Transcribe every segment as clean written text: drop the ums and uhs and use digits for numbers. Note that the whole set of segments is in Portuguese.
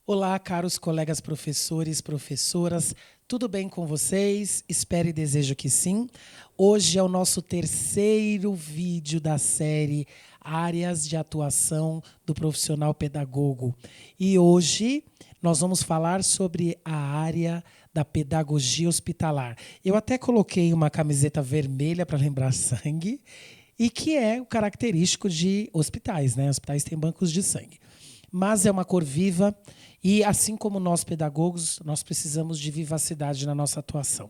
Olá, caros colegas professores, professoras, tudo bem com vocês? Espero e desejo que sim. Hoje é o nosso terceiro vídeo da série Áreas de Atuação do Profissional Pedagogo. E hoje nós vamos falar sobre a área da pedagogia hospitalar. Eu até coloquei uma camiseta vermelha para lembrar sangue, e que é o característico de hospitais, né? Hospitais têm bancos de sangue. Mas é uma cor viva e, assim como nós pedagogos, nós precisamos de vivacidade na nossa atuação.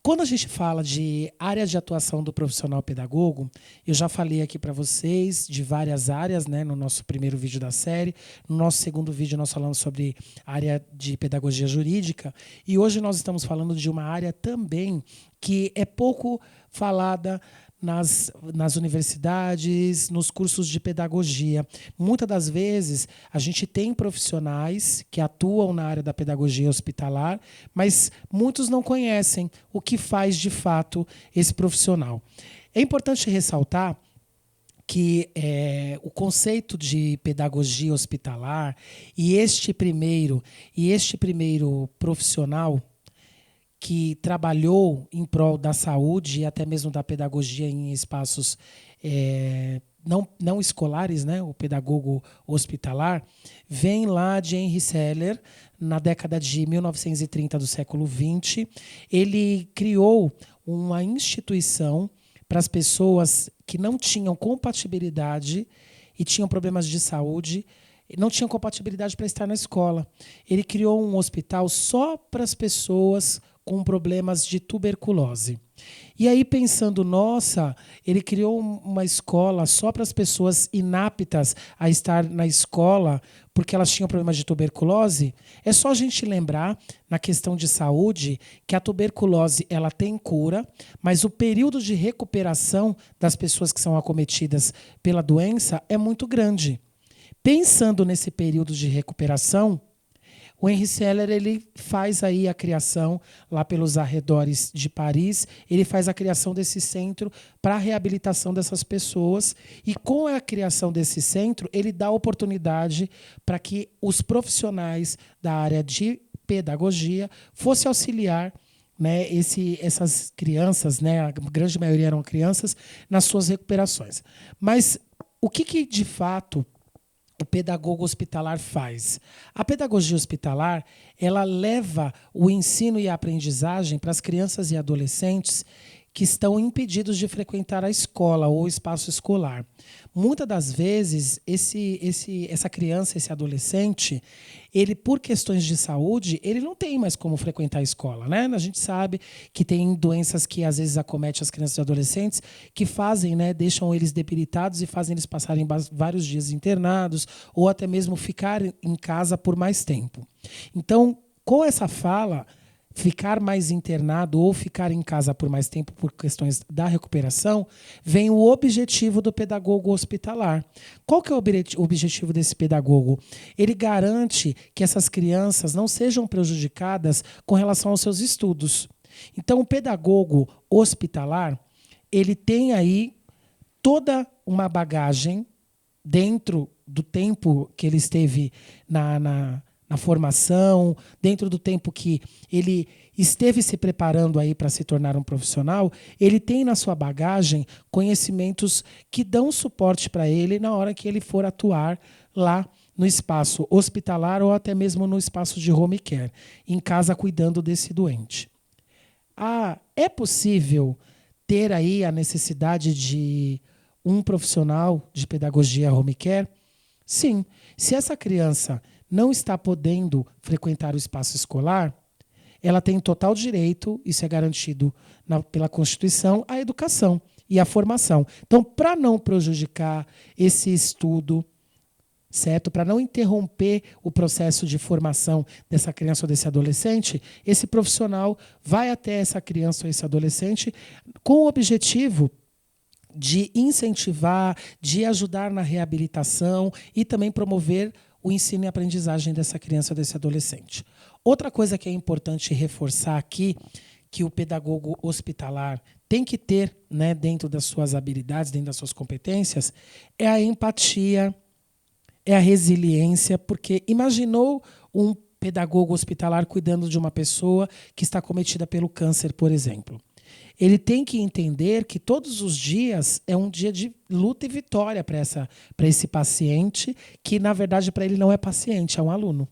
Quando a gente fala de área de atuação do profissional pedagogo, eu já falei aqui para vocês de várias áreas, né, no nosso primeiro vídeo da série. No nosso segundo vídeo nós falamos sobre a área de pedagogia jurídica e hoje nós estamos falando de uma área também que é pouco falada nas universidades, nos cursos de pedagogia. Muitas das vezes a gente tem profissionais que atuam na área da pedagogia hospitalar, mas muitos não conhecem o que faz de fato esse profissional. É importante ressaltar que o conceito de pedagogia hospitalar e este primeiro profissional que trabalhou em prol da saúde e até mesmo da pedagogia em espaços não escolares, né? O pedagogo hospitalar, vem lá de Henry Seller, na década de 1930 do século XX. Ele criou uma instituição para as pessoas que não tinham compatibilidade e tinham problemas de saúde, não tinham compatibilidade para estar na escola. Ele criou um hospital só para as pessoas com problemas de tuberculose. E aí, pensando, nossa, ele criou uma escola só para as pessoas inaptas a estar na escola porque elas tinham problemas de tuberculose. É só a gente lembrar, na questão de saúde, que a tuberculose ela tem cura, mas o período de recuperação das pessoas que são acometidas pela doença é muito grande. Pensando nesse período de recuperação, o Henry Seller ele faz aí a criação, lá pelos arredores de Paris, ele faz a criação desse centro para a reabilitação dessas pessoas. E com a criação desse centro, ele dá oportunidade para que os profissionais da área de pedagogia fossem auxiliar, né, essas crianças, né, a grande maioria eram crianças, nas suas recuperações. Mas o que de fato o pedagogo hospitalar faz? A pedagogia hospitalar, ela leva o ensino e a aprendizagem para as crianças e adolescentes que estão impedidos de frequentar a escola ou o espaço escolar. Muitas das vezes, essa criança, esse adolescente, ele, por questões de saúde, ele não tem mais como frequentar a escola, né? A gente sabe que tem doenças que às vezes acometem as crianças e adolescentes que fazem, né, deixam eles debilitados e fazem eles passarem vários dias internados ou até mesmo ficar em casa por mais tempo. Então, com essa fala, ficar mais internado ou ficar em casa por mais tempo por questões da recuperação, vem o objetivo do pedagogo hospitalar. Qual que é o objetivo desse pedagogo? Ele garante que essas crianças não sejam prejudicadas com relação aos seus estudos. Então, o pedagogo hospitalar, ele tem aí toda uma bagagem dentro do tempo que ele esteve na formação, dentro do tempo que ele esteve se preparando aí para se tornar um profissional, ele tem na sua bagagem conhecimentos que dão suporte para ele na hora que ele for atuar lá no espaço hospitalar ou até mesmo no espaço de home care, em casa cuidando desse doente. É possível ter aí a necessidade de um profissional de pedagogia home care? Sim. Se essa criança não está podendo frequentar o espaço escolar, ela tem total direito, isso é garantido pela Constituição, à educação e à formação. Então, para não prejudicar esse estudo, certo? Para não interromper o processo de formação dessa criança ou desse adolescente, esse profissional vai até essa criança ou esse adolescente com o objetivo de incentivar, de ajudar na reabilitação e também promover o ensino e aprendizagem dessa criança ou desse adolescente. Outra coisa que é importante reforçar aqui, que o pedagogo hospitalar tem que ter, né, dentro das suas habilidades, dentro das suas competências, é a empatia, é a resiliência, porque imaginou um pedagogo hospitalar cuidando de uma pessoa que está cometida pelo câncer, por exemplo. Ele tem que entender que todos os dias é um dia de luta e vitória para esse paciente, que na verdade para ele não é paciente, é um aluno.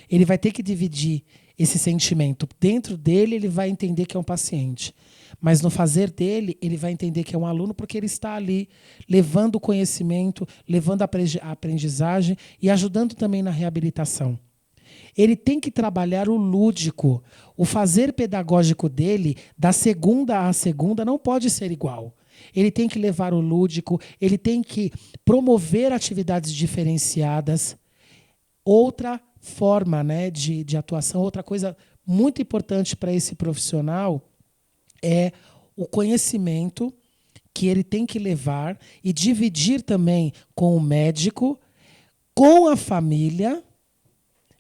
Ele vai ter que dividir esse sentimento. Dentro dele, ele vai entender que é um paciente. Mas no fazer dele, ele vai entender que é um aluno porque ele está ali levando o conhecimento, levando a aprendizagem e ajudando também na reabilitação. Ele tem que trabalhar o lúdico. O fazer pedagógico dele, da segunda à segunda, não pode ser igual. Ele tem que levar o lúdico, ele tem que promover atividades diferenciadas. Outra forma, né, de atuação, outra coisa muito importante para esse profissional é o conhecimento que ele tem que levar e dividir também com o médico, com a família,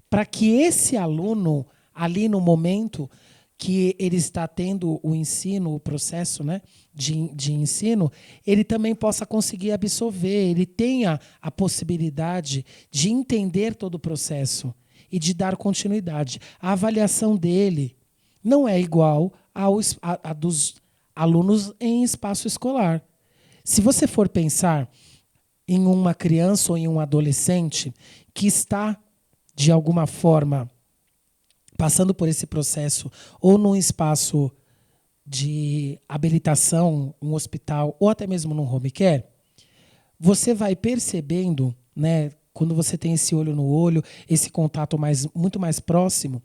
para que esse aluno, ali no momento que ele está tendo o ensino, o processo, né, de ensino, ele também possa conseguir absorver, ele tenha a possibilidade de entender todo o processo e de dar continuidade. A avaliação dele não é igual a dos alunos em espaço escolar. Se você for pensar em uma criança ou em um adolescente que está, de alguma forma, passando por esse processo, ou num espaço de habilitação, um hospital, ou até mesmo num home care, você vai percebendo, né, quando você tem esse olho no olho, esse contato muito mais próximo,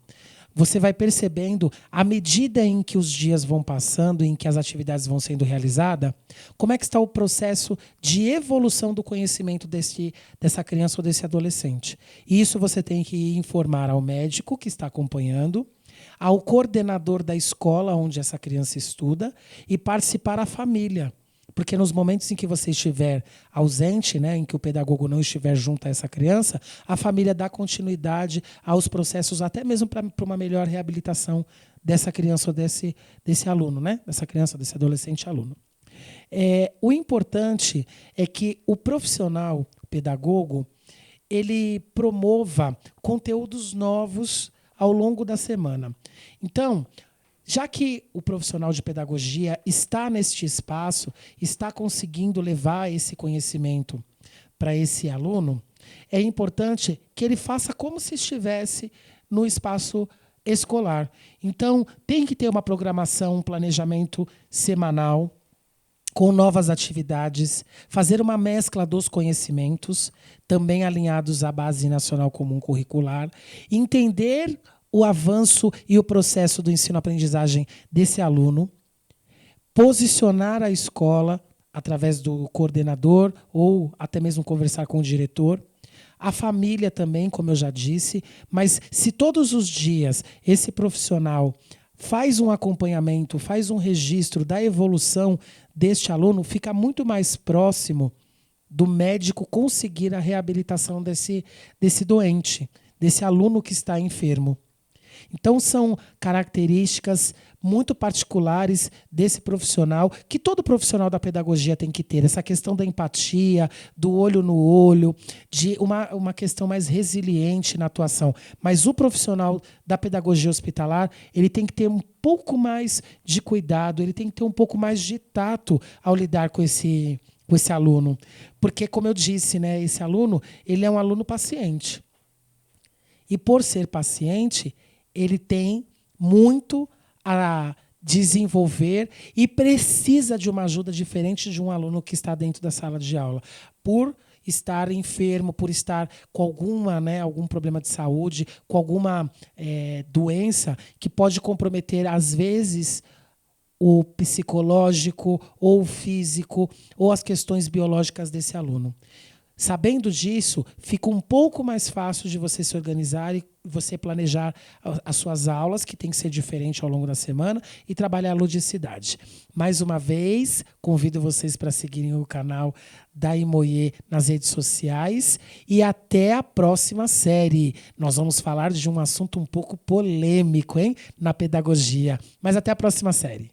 você vai percebendo, à medida em que os dias vão passando, em que as atividades vão sendo realizadas, como é que está o processo de evolução do conhecimento dessa criança ou desse adolescente. E isso você tem que informar ao médico que está acompanhando, ao coordenador da escola onde essa criança estuda e participar a família. Porque nos momentos em que você estiver ausente, né, em que o pedagogo não estiver junto a essa criança, a família dá continuidade aos processos, até mesmo para uma melhor reabilitação dessa criança ou desse aluno, né, dessa criança, desse adolescente aluno. O importante é que o profissional, o pedagogo, ele promova conteúdos novos ao longo da semana. Então, já que o profissional de pedagogia está neste espaço, está conseguindo levar esse conhecimento para esse aluno, é importante que ele faça como se estivesse no espaço escolar. Então, tem que ter uma programação, um planejamento semanal, com novas atividades, fazer uma mescla dos conhecimentos, também alinhados à Base Nacional Comum Curricular, entender o avanço e o processo do ensino-aprendizagem desse aluno, posicionar a escola através do coordenador ou até mesmo conversar com o diretor, a família também, como eu já disse, mas se todos os dias esse profissional faz um acompanhamento, faz um registro da evolução deste aluno, fica muito mais próximo do médico conseguir a reabilitação desse doente, desse aluno que está enfermo. Então, são características muito particulares desse profissional, que todo profissional da pedagogia tem que ter. Essa questão da empatia, do olho no olho, de uma questão mais resiliente na atuação. Mas o profissional da pedagogia hospitalar, ele tem que ter um pouco mais de cuidado, ele tem que ter um pouco mais de tato ao lidar com esse aluno. Porque, como eu disse, né, esse aluno, ele é um aluno paciente. E por ser paciente, ele tem muito a desenvolver e precisa de uma ajuda diferente de um aluno que está dentro da sala de aula. Por estar enfermo, por estar com algum problema de saúde, com alguma doença que pode comprometer, às vezes, o psicológico ou o físico ou as questões biológicas desse aluno. Sabendo disso, fica um pouco mais fácil de você se organizar e você planejar as suas aulas, que tem que ser diferente ao longo da semana, e trabalhar a ludicidade. Mais uma vez, convido vocês para seguirem o canal da Imoie nas redes sociais e até a próxima série. Nós vamos falar de um assunto um pouco polêmico, hein, na pedagogia. Mas até a próxima série.